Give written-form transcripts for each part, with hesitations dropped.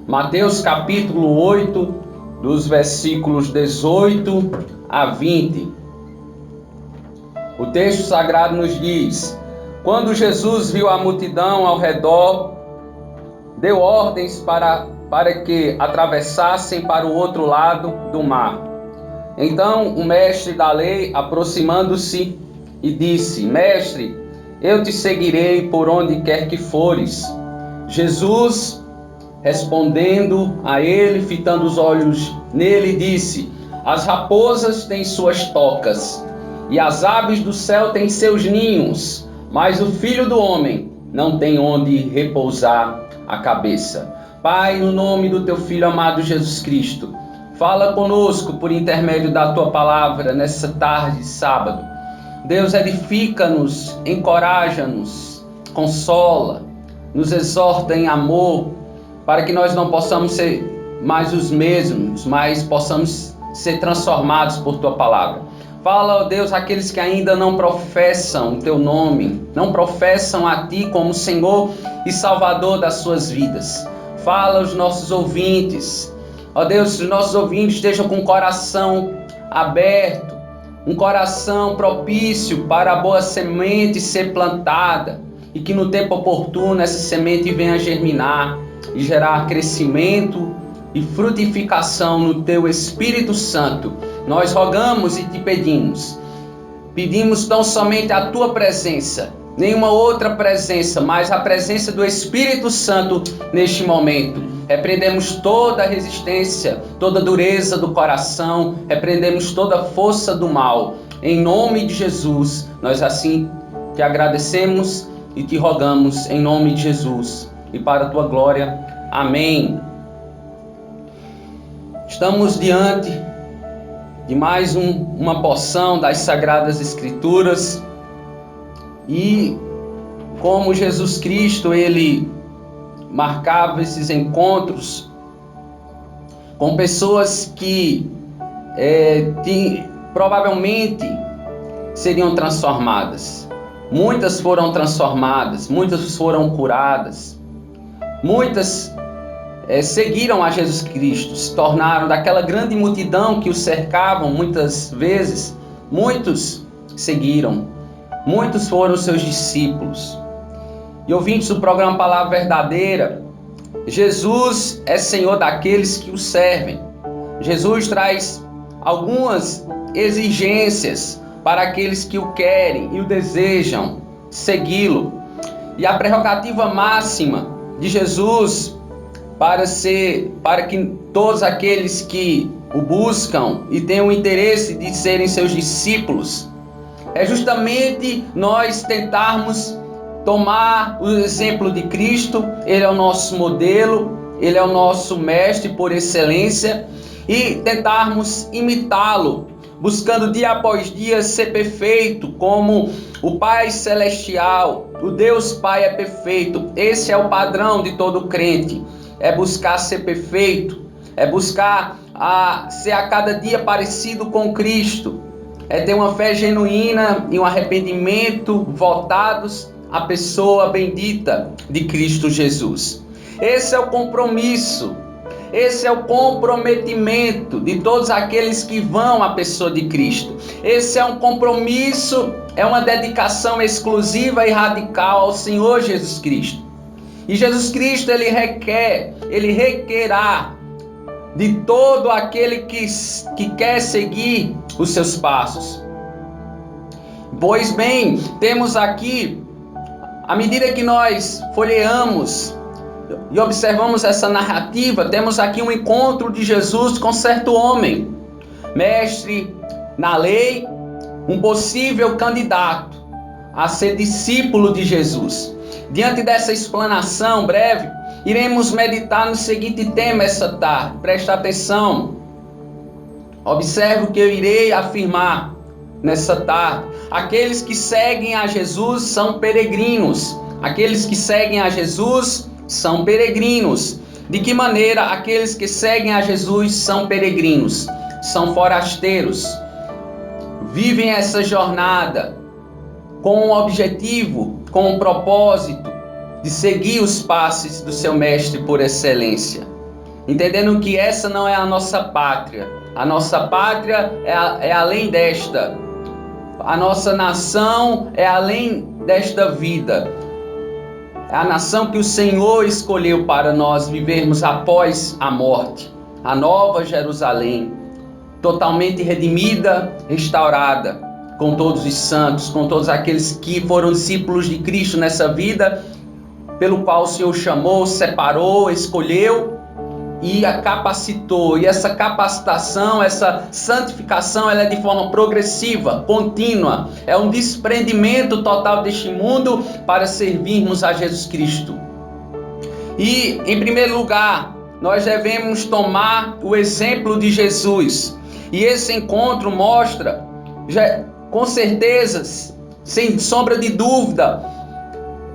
Mateus capítulo 8, dos versículos 18 a 20. O texto sagrado nos diz: quando Jesus viu a multidão ao redor, deu ordens para que atravessassem para o outro lado do mar. Então o mestre da lei, aproximando-se, e disse: Mestre, eu te seguirei por onde quer que fores. Jesus, respondendo a ele, fitando os olhos nele, disse: as raposas têm suas tocas, e as aves do céu têm seus ninhos, mas o Filho do Homem não tem onde repousar a cabeça. Pai, no nome do teu Filho amado Jesus Cristo, fala conosco por intermédio da tua palavra nessa tarde de sábado. Deus, edifica-nos, encoraja-nos, consola, nos exorta em amor, para que nós não possamos ser mais os mesmos, mas possamos ser transformados por tua palavra. Fala, ó Deus, aqueles que ainda não professam o teu nome, não professam a ti como Senhor e Salvador das suas vidas. Fala aos nossos ouvintes. Ó Deus, os nossos ouvintes estejam com o coração aberto, um coração propício para a boa semente ser plantada, e que no tempo oportuno essa semente venha germinar e gerar crescimento e frutificação no teu Espírito Santo. Nós rogamos e te pedimos tão somente a tua presença, nenhuma outra presença, mas a presença do Espírito Santo neste momento. Repreendemos toda resistência, toda dureza do coração, repreendemos toda força do mal. Em nome de Jesus, nós assim te agradecemos e te rogamos em nome de Jesus e para a tua glória. Amém. Estamos diante de mais uma porção das Sagradas Escrituras, e como Jesus Cristo, ele marcava esses encontros com pessoas que provavelmente seriam transformadas. Muitas foram transformadas, muitas foram curadas, muitas seguiram a Jesus Cristo, se tornaram daquela grande multidão que o cercavam muitas vezes. Muitos seguiram, muitos foram seus discípulos. E ouvintes do programa Palavra Verdadeira, Jesus é Senhor daqueles que o servem. Jesus traz algumas exigências para aqueles que o querem e o desejam segui-lo. E a prerrogativa máxima de Jesus para que todos aqueles que o buscam e têm o interesse de serem seus discípulos é justamente nós tentarmos tomar o exemplo de Cristo. Ele é o nosso modelo, ele é o nosso mestre por excelência, e tentarmos imitá-lo, buscando dia após dia ser perfeito como o Pai Celestial. O Deus Pai é perfeito. Esse é o padrão de todo crente. É buscar ser perfeito, é buscar ser a cada dia parecido com Cristo, é ter uma fé genuína e um arrependimento voltados à pessoa bendita de Cristo Jesus. Esse é o compromisso, esse é o comprometimento de todos aqueles que vão à pessoa de Cristo. Esse é um compromisso, é uma dedicação exclusiva e radical ao Senhor Jesus Cristo. E Jesus Cristo, ele requerá de todo aquele que quer seguir os seus passos. Pois bem, temos aqui, à medida que nós folheamos e observamos essa narrativa, temos aqui um encontro de Jesus com certo homem, mestre na lei, um possível candidato a ser discípulo de Jesus. Diante dessa explanação breve, iremos meditar no seguinte tema essa tarde. Presta atenção. Observe o que eu irei afirmar nessa tarde. Aqueles que seguem a Jesus são peregrinos. Aqueles que seguem a Jesus são peregrinos. De que maneira aqueles que seguem a Jesus são peregrinos? São forasteiros. Vivem essa jornada com um objetivo, com um propósito de seguir os passos do seu mestre por excelência. entendendo que essa não é a nossa pátria. A nossa pátria é além desta. A nossa nação é além desta vida. É a nação que o Senhor escolheu para nós vivermos após a morte. A nova Jerusalém, totalmente redimida, restaurada, com todos os santos, com todos aqueles que foram discípulos de Cristo nessa vida, pelo qual o Senhor chamou, separou, escolheu e a capacitou. E essa capacitação, essa santificação, ela é de forma progressiva, contínua. É um desprendimento total deste mundo para servirmos a Jesus Cristo. E, em primeiro lugar, nós devemos tomar o exemplo de Jesus. E esse encontro mostra, com certeza, sem sombra de dúvida,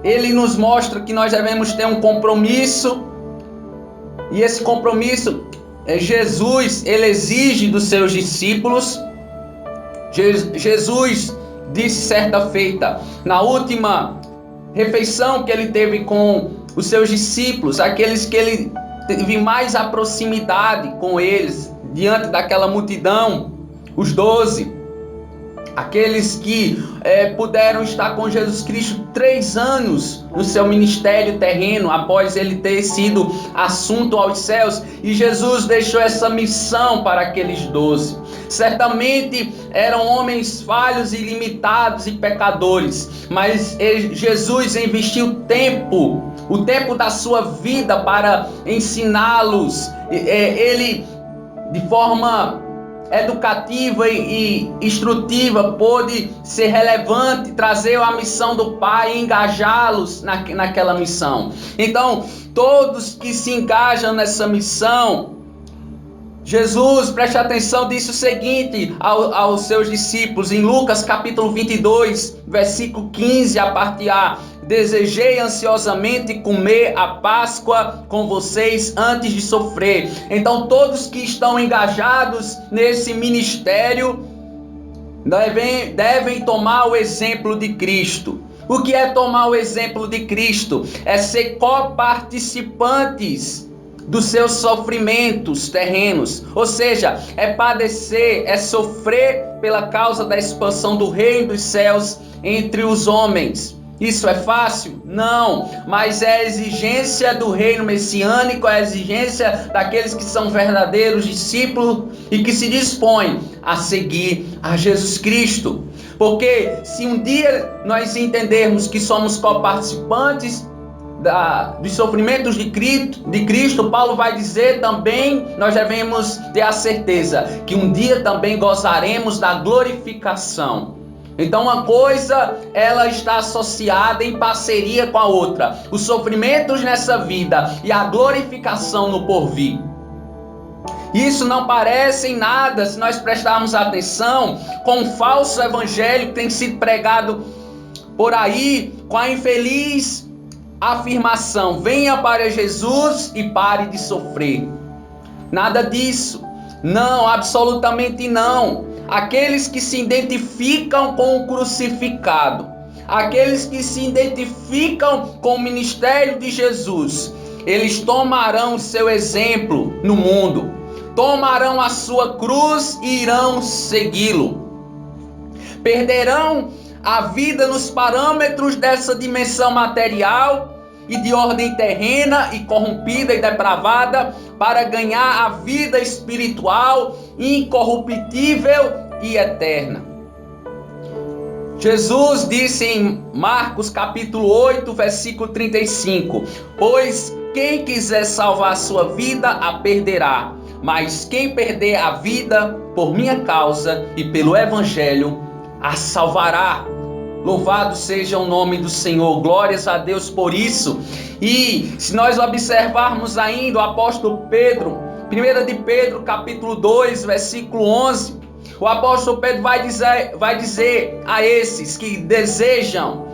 ele nos mostra que nós devemos ter um compromisso. E esse compromisso, Jesus, ele exige dos seus discípulos. Jesus disse certa feita, na última refeição que ele teve com os seus discípulos, aqueles que ele teve mais a proximidade com eles, diante daquela multidão, os 12, aqueles que puderam estar com Jesus Cristo 3 anos no seu ministério terreno, após ele ter sido assunto aos céus, e Jesus deixou essa missão para aqueles 12. Certamente eram homens falhos e limitados e pecadores, mas Jesus investiu o tempo da sua vida para ensiná-los. Ele, de forma educativa e instrutiva, pôde ser relevante, trazer a missão do Pai e engajá-los naquela missão. Então, todos que se engajam nessa missão, Jesus, preste atenção, disse o seguinte aos seus discípulos, em Lucas capítulo 22, versículo 15, a parte A: desejei ansiosamente comer a Páscoa com vocês antes de sofrer. Então, todos que estão engajados nesse ministério devem tomar o exemplo de Cristo. O que é tomar o exemplo de Cristo? É ser coparticipantes dos seus sofrimentos terrenos, ou seja, é padecer, é sofrer pela causa da expansão do reino dos céus entre os homens. Isso é fácil? Não, mas é a exigência do reino messiânico, é a exigência daqueles que são verdadeiros discípulos e que se dispõem a seguir a Jesus Cristo. Porque se um dia nós entendermos que somos coparticipantes dos sofrimentos de Cristo, Paulo vai dizer também, nós devemos ter a certeza que um dia também gozaremos da glorificação. Então uma coisa, ela está associada em parceria com a outra, os sofrimentos nessa vida e a glorificação no porvir. Isso não parece em nada, se nós prestarmos atenção, com o falso evangelho que tem sido pregado por aí, com a infeliz afirmação: venha para Jesus e pare de sofrer. Nada disso. Não, absolutamente não. Aqueles que se identificam com o crucificado, aqueles que se identificam com o ministério de Jesus, eles tomarão o seu exemplo no mundo, tomarão a sua cruz e irão segui-lo. Perderão a vida nos parâmetros dessa dimensão material e de ordem terrena e corrompida e depravada, para ganhar a vida espiritual, incorruptível e eterna. Jesus disse em Marcos capítulo 8, versículo 35: pois quem quiser salvar a sua vida, a perderá, mas quem perder a vida por minha causa e pelo evangelho, a salvará. Louvado seja o nome do Senhor, glórias a Deus por isso. E se nós observarmos ainda o apóstolo Pedro, 1 de Pedro capítulo 2, versículo 11, o apóstolo Pedro vai dizer a esses que desejam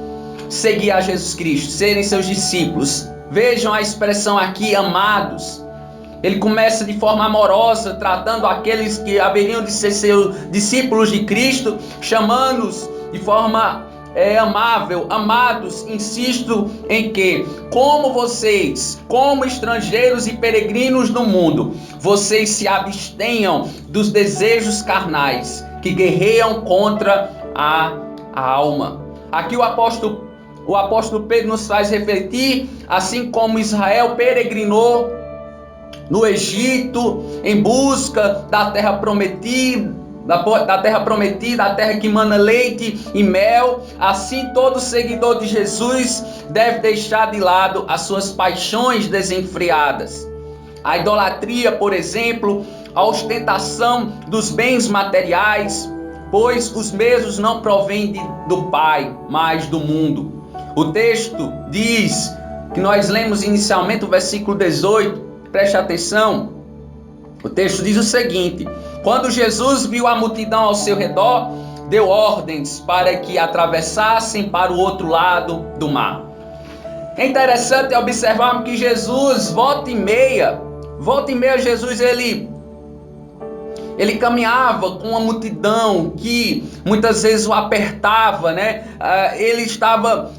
seguir a Jesus Cristo, serem seus discípulos, vejam a expressão aqui, amados. Ele começa de forma amorosa, tratando aqueles que haveriam de ser seus discípulos de Cristo, chamando-os de forma amável, amados, insisto em que, como vocês, como estrangeiros e peregrinos no mundo, vocês se abstenham dos desejos carnais que guerreiam contra a alma. Aqui o apóstolo Pedro nos faz refletir, assim como Israel peregrinou no Egito em busca da terra prometida, a terra que mana leite e mel, assim todo seguidor de Jesus deve deixar de lado as suas paixões desenfreadas. A idolatria, por exemplo, a ostentação dos bens materiais, pois os mesmos não provêm do Pai, mas do mundo. O texto diz, que nós lemos inicialmente o versículo 18, preste atenção, o texto diz o seguinte: quando Jesus viu a multidão ao seu redor, deu ordens para que atravessassem para o outro lado do mar. É interessante observarmos que Jesus, volta e meia, Jesus ele caminhava com uma multidão que muitas vezes o apertava, né? Ele estava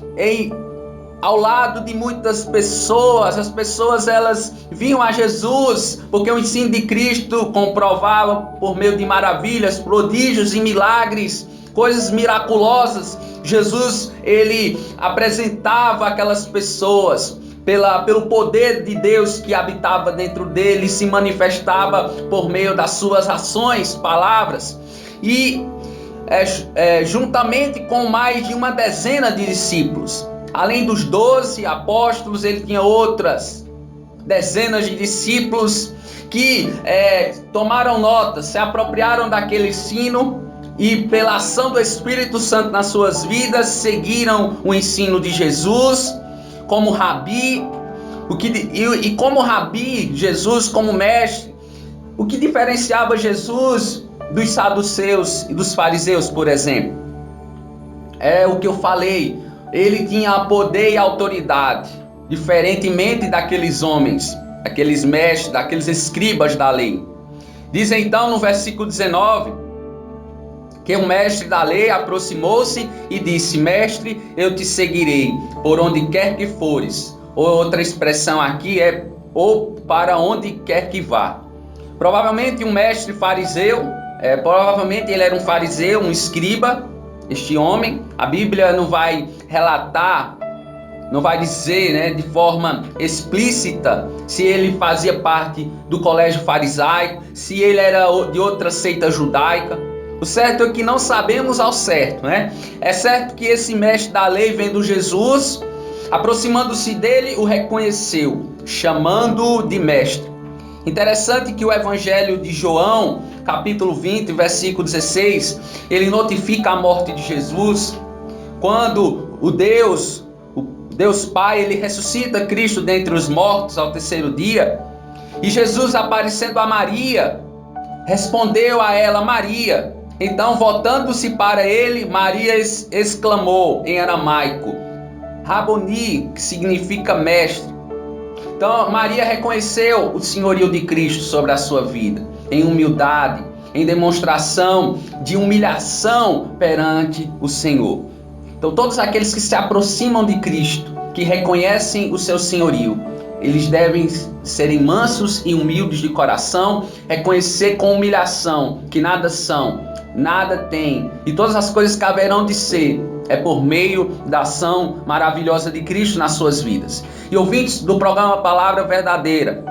ao lado de muitas pessoas. As pessoas elas vinham a Jesus porque o ensino de Cristo comprovava por meio de maravilhas, prodígios e milagres, coisas miraculosas. Jesus ele apresentava aquelas pessoas pelo poder de Deus que habitava dentro dele, se manifestava por meio das suas ações, palavras, e juntamente com mais de uma dezena de discípulos. Além dos 12 apóstolos, ele tinha outras dezenas de discípulos que tomaram nota, se apropriaram daquele ensino e, pela ação do Espírito Santo nas suas vidas, seguiram o ensino de Jesus como rabi. E como rabi, Jesus como mestre, o que diferenciava Jesus dos saduceus e dos fariseus, por exemplo? É o que eu falei. Ele tinha poder e autoridade, diferentemente daqueles homens, daqueles mestres, daqueles escribas da lei. Diz então no versículo 19, que o mestre da lei aproximou-se e disse: mestre, eu te seguirei por onde quer que fores. Outra expressão aqui é ou para onde quer que vá. Provavelmente um mestre fariseu, provavelmente ele era um fariseu, um escriba. Este homem, a Bíblia não vai relatar, não vai dizer, né, de forma explícita se ele fazia parte do colégio farisaico, se ele era de outra seita judaica. O certo é que não sabemos ao certo, né? É certo que esse mestre da lei, vendo Jesus, aproximando-se dele, o reconheceu, chamando-o de mestre. Interessante que o Evangelho de João, capítulo 20, versículo 16, ele notifica a morte de Jesus, quando o Deus Pai, ele ressuscita Cristo dentre os mortos ao terceiro dia, e Jesus, aparecendo a Maria, respondeu a ela: Maria. Então, voltando-se para ele, Maria exclamou em aramaico, Raboni, que significa mestre. Então, Maria reconheceu o senhorio de Cristo sobre a sua vida, em humildade, em demonstração de humilhação perante o Senhor. Então, todos aqueles que se aproximam de Cristo, que reconhecem o seu senhorio, eles devem serem mansos e humildes de coração, reconhecer com humilhação que nada são, nada têm, e todas as coisas que haverão de ser é por meio da ação maravilhosa de Cristo nas suas vidas. E ouvintes do programa Palavra Verdadeira,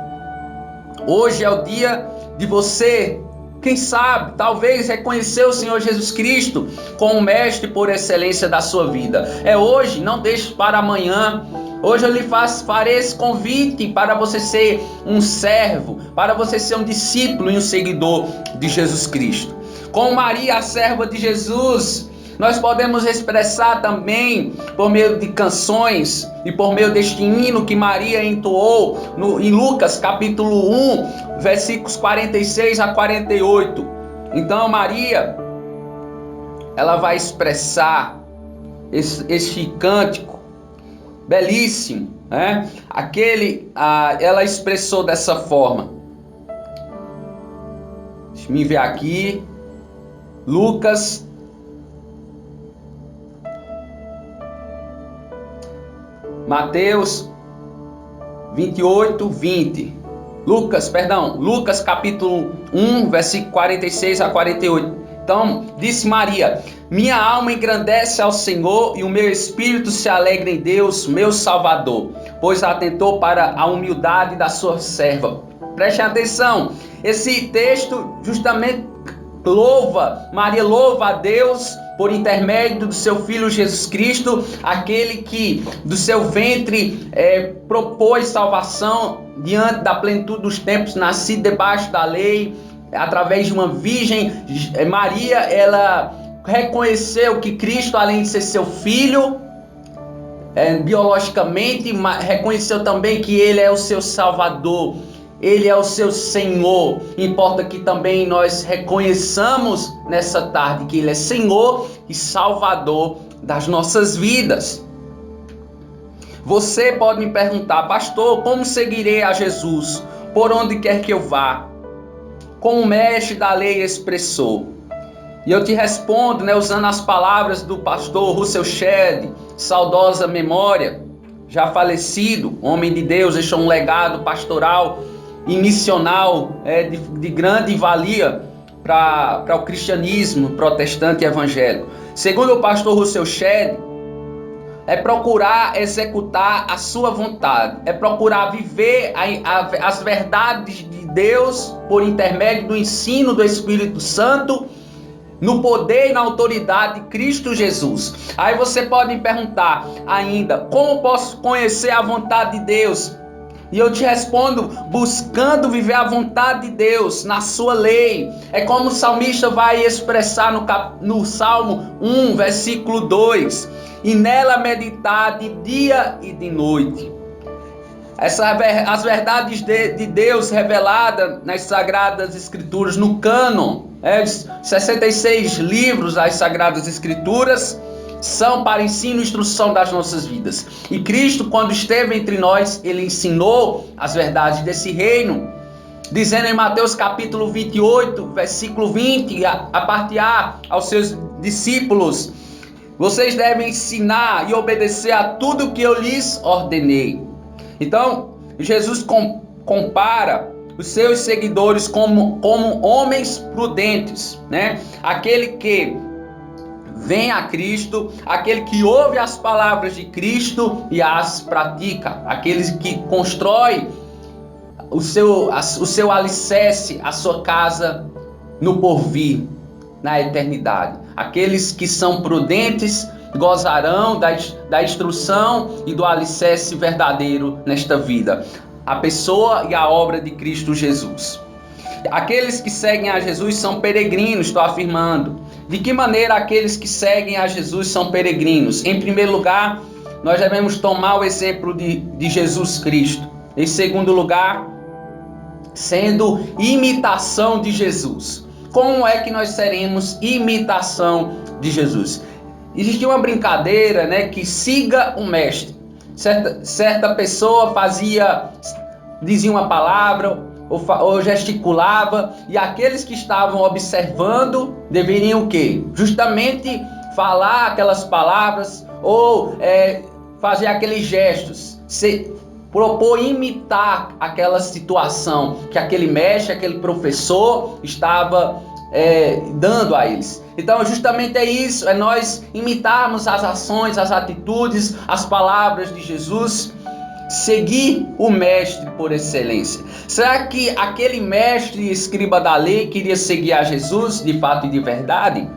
hoje é o dia de você, quem sabe, talvez reconhecer o Senhor Jesus Cristo como o mestre por excelência da sua vida. É hoje, não deixe para amanhã. Hoje eu lhe farei esse convite para você ser um servo, para você ser um discípulo e um seguidor de Jesus Cristo. Com Maria, a serva de Jesus, nós podemos expressar também por meio de canções e por meio deste hino que Maria entoou em Lucas capítulo 1, versículos 46 a 48. Então Maria, ela vai expressar este cântico belíssimo, né? Ela expressou dessa forma. Deixa eu ver aqui. Lucas Mateus 28, 20. Lucas capítulo 1, versículo 46 a 48. Então, disse Maria: minha alma engrandece ao Senhor e o meu espírito se alegra em Deus, meu Salvador, pois atentou para a humildade da sua serva. Preste atenção, esse texto justamente Maria louva a Deus por intermédio do seu Filho Jesus Cristo, aquele que do seu ventre propôs salvação diante da plenitude dos tempos, nascido debaixo da lei, através de uma virgem. Maria, ela reconheceu que Cristo, além de ser seu filho, biologicamente, reconheceu também que ele é o seu Salvador, ele é o seu Senhor. Importa que também nós reconheçamos nessa tarde que ele é Senhor e Salvador das nossas vidas. Você pode me perguntar: pastor, como seguirei a Jesus por onde quer que eu vá? Como o mestre da lei expressou. E eu te respondo, usando as palavras do pastor Russell Shedd, saudosa memória, já falecido, homem de Deus, deixou um legado pastoral e missional de grande valia para o cristianismo protestante e evangélico. Segundo o pastor Russell Shedd, é procurar executar a sua vontade, é procurar viver as verdades de Deus por intermédio do ensino do Espírito Santo, no poder e na autoridade de Cristo Jesus. Aí você pode me perguntar ainda: como posso conhecer a vontade de Deus? E eu te respondo: buscando viver a vontade de Deus na sua lei. É como o salmista vai expressar no Salmo 1, versículo 2: e nela meditar de dia e de noite. As verdades de Deus reveladas nas Sagradas Escrituras, no cânon, 66 livros das Sagradas Escrituras, são para ensino e instrução das nossas vidas. E Cristo, quando esteve entre nós, ele ensinou as verdades desse reino, dizendo em Mateus capítulo 28, versículo 20, a parte A, aos seus discípulos: vocês devem ensinar e obedecer a tudo que eu lhes ordenei. Então, Jesus compara os seus seguidores como homens prudentes, Aquele que vem a Cristo, aquele que ouve as palavras de Cristo e as pratica, aqueles que constrói o seu alicerce, a sua casa no porvir, na eternidade. Aqueles que são prudentes gozarão da instrução e do alicerce verdadeiro nesta vida, a pessoa e a obra de Cristo Jesus. Aqueles que seguem a Jesus são peregrinos, estou afirmando. De que maneira aqueles que seguem a Jesus são peregrinos? Em primeiro lugar, nós devemos tomar o exemplo de Jesus Cristo. Em segundo lugar, sendo imitação de Jesus. Como é que nós seremos imitação de Jesus? Existe uma brincadeira, que siga o mestre. Certa pessoa dizia uma palavra ou gesticulava, e aqueles que estavam observando deveriam o quê? Justamente falar aquelas palavras ou fazer aqueles gestos, propor imitar aquela situação que aquele mestre, aquele professor estava dando a eles. Então justamente é isso, é nós imitarmos as ações, as atitudes, as palavras de Jesus, seguir o mestre por excelência. Será que aquele mestre escriba da lei queria seguir a Jesus de fato e de verdade?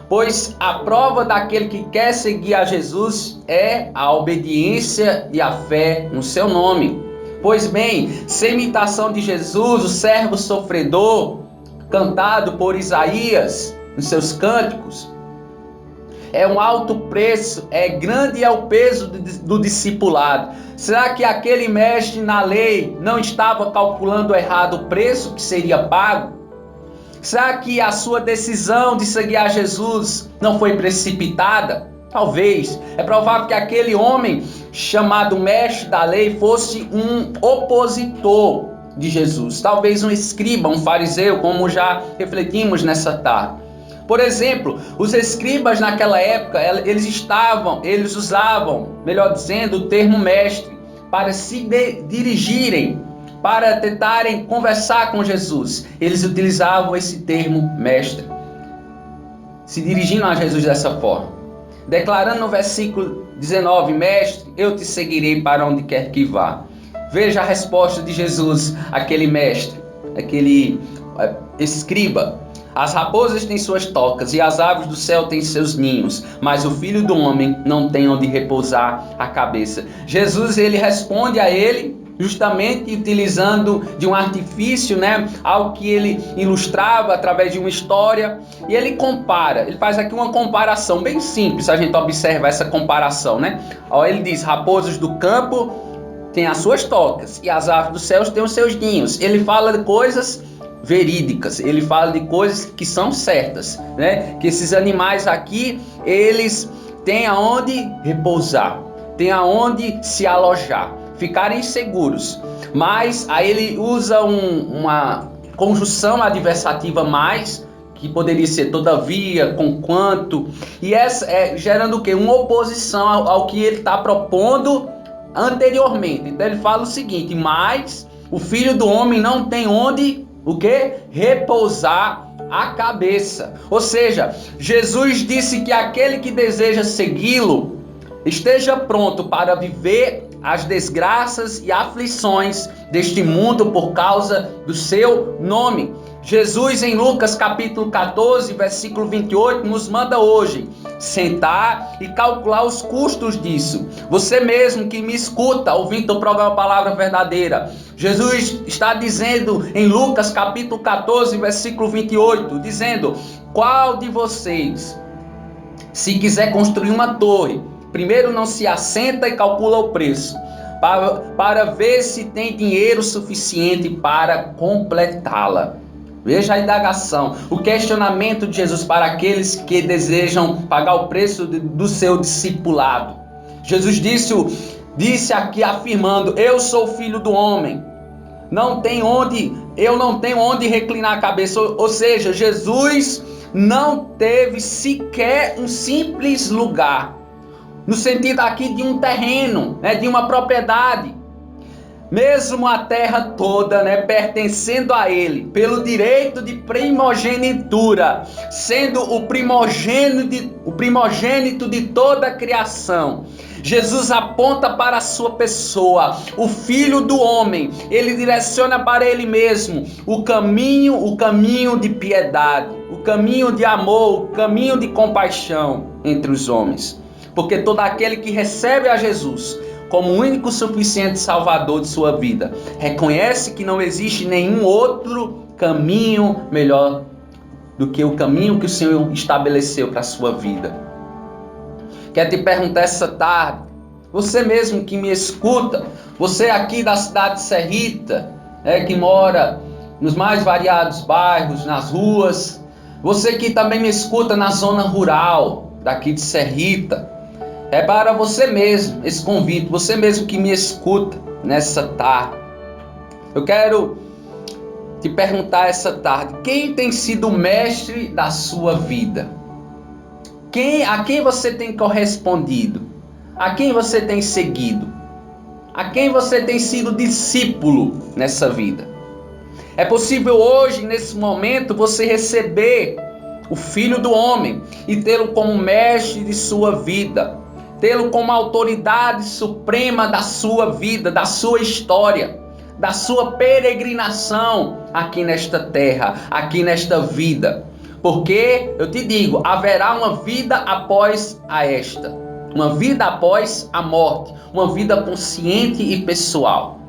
Pois a prova daquele que quer seguir a Jesus é a obediência e a fé no seu nome. Pois bem, sem imitação de Jesus, o servo sofredor, cantado por Isaías nos seus cânticos, é um alto preço, grande é o peso do discipulado. Será que aquele mestre na lei não estava calculando errado o preço que seria pago? Será que a sua decisão de seguir a Jesus não foi precipitada? Talvez. É provável que aquele homem chamado mestre da lei fosse um opositor de Jesus. Talvez um escriba, um fariseu, como já refletimos nessa tarde. Por exemplo, os escribas naquela época, eles usavam, melhor dizendo, o termo mestre para se dirigirem, para tentarem conversar com Jesus. Eles utilizavam esse termo mestre, se dirigindo a Jesus dessa forma, declarando no versículo 19: mestre, eu te seguirei para onde quer que vá. Veja a resposta de Jesus àquele mestre, aquele escriba: as raposas têm suas tocas e as aves do céu têm seus ninhos, mas o Filho do Homem não tem onde repousar a cabeça. Jesus, ele responde a ele justamente utilizando de um artifício, algo que ele ilustrava através de uma história, e ele compara, ele faz aqui uma comparação bem simples, a gente observa essa comparação, Ele diz: raposas do campo têm as suas tocas e as aves dos céus têm os seus ninhos. Ele fala de coisas verídicas, ele fala de coisas que são certas, que esses animais aqui, eles têm aonde repousar, têm aonde se alojar, ficarem seguros. Mas aí ele usa uma conjunção adversativa mais, que poderia ser todavia, conquanto, e essa gerando o quê? Uma oposição ao que ele está propondo anteriormente. Então ele fala o seguinte: mas o Filho do Homem não tem onde o quê? Repousar a cabeça. Ou seja, Jesus disse que aquele que deseja segui-lo esteja pronto para viver as desgraças e aflições deste mundo por causa do seu nome. Jesus, em Lucas capítulo 14, versículo 28, nos manda hoje sentar e calcular os custos disso. Você mesmo que me escuta, ouvindo o programa Palavra Verdadeira, Jesus está dizendo em Lucas capítulo 14, versículo 28, dizendo: qual de vocês, se quiser construir uma torre, primeiro não se assenta e calcula o preço, para ver se tem dinheiro suficiente para completá-la? Veja a indagação, o questionamento de Jesus para aqueles que desejam pagar o preço do seu discipulado. Jesus disse aqui afirmando: eu sou o Filho do Homem, eu não tenho onde reclinar a cabeça. Ou seja, Jesus não teve sequer um simples lugar, no sentido aqui de um terreno, de uma propriedade. Mesmo a terra toda, pertencendo a ele, pelo direito de primogenitura, sendo o primogênito de toda a criação, Jesus aponta para a sua pessoa, o Filho do Homem. Ele direciona para ele mesmo o caminho de piedade, o caminho de amor, o caminho de compaixão entre os homens. Porque todo aquele que recebe a Jesus como o único suficiente salvador de sua vida, reconhece que não existe nenhum outro caminho melhor do que o caminho que o Senhor estabeleceu para a sua vida. Quero te perguntar essa tarde, você mesmo que me escuta, você aqui da cidade de Serrita, que mora nos mais variados bairros, nas ruas, você que também me escuta na zona rural daqui de Serrita, é para você mesmo esse convite, você mesmo que me escuta nessa tarde. Eu quero te perguntar essa tarde: quem tem sido o mestre da sua vida? A quem você tem correspondido? A quem você tem seguido? A quem você tem sido discípulo nessa vida? É possível hoje, nesse momento, você receber o Filho do Homem e tê-lo como mestre de sua vida, tê-lo como autoridade suprema da sua vida, da sua história, da sua peregrinação aqui nesta terra, aqui nesta vida. Porque, eu te digo, haverá uma vida após esta, uma vida após a morte, uma vida consciente e pessoal.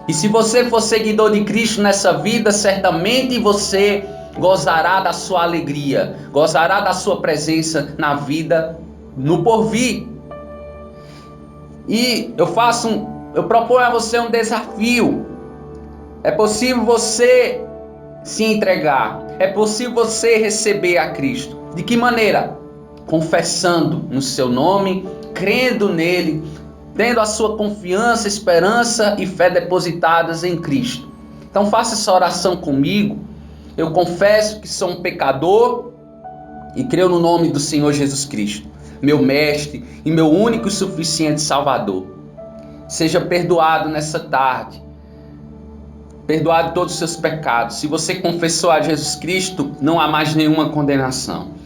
E se você for seguidor de Cristo nessa vida, certamente você gozará da sua alegria, gozará da sua presença na vida no porvir. E eu proponho a você um desafio. É possível você se entregar, é possível você receber a Cristo. De que maneira? Confessando no seu nome, crendo nele, tendo a sua confiança, esperança e fé depositadas em Cristo. Então faça essa oração comigo. Eu confesso que sou um pecador, e creu no nome do Senhor Jesus Cristo, meu mestre e meu único e suficiente Salvador, seja perdoado nessa tarde, perdoado todos os seus pecados. Se você confessou a Jesus Cristo, não há mais nenhuma condenação.